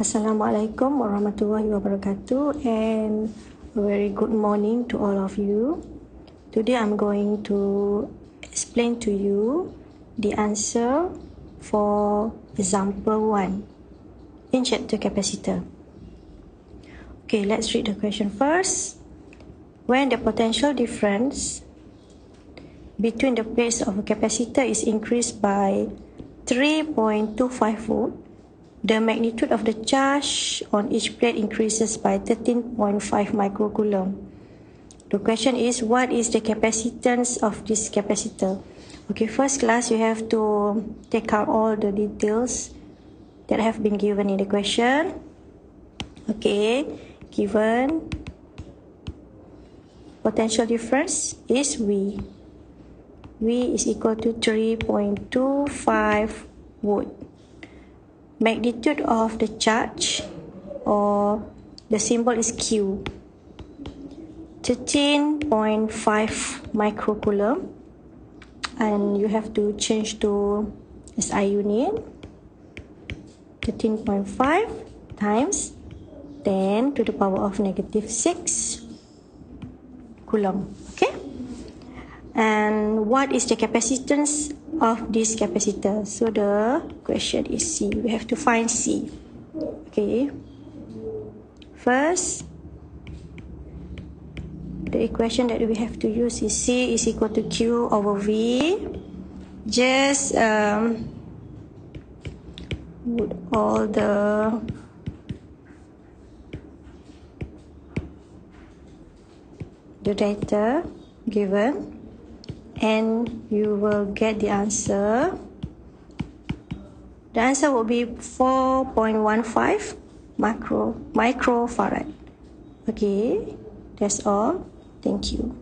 Assalamualaikum warahmatullahi wabarakatuh, and a very good morning to all of you. Today I'm going to explain to you the answer for example 1 in chapter capacitor. Okay, let's read the question first. When the potential difference between the plates of a capacitor is increased by 3.25 volt, the magnitude of the charge on each plate increases by 13.5 microcoulomb. The question is, what is the capacitance of this capacitor? Okay, first class, you have to take out all the details that have been given in the question. Okay, given potential difference is V. V is equal to 3.25 volt. Magnitude of the charge, or the symbol is Q, 13.5 microcoulomb, and you have to change to SI unit. 13.5 times 10 to the power of negative 6 coulomb. Okay, and what is the capacitance of this capacitor? So the question is C. We have to find C. Okay, first the equation that we have to use is C is equal to Q over V. Just put all the data given, and you will get the answer. The answer will be 4.15 microfarad. Okay, that's all. Thank you.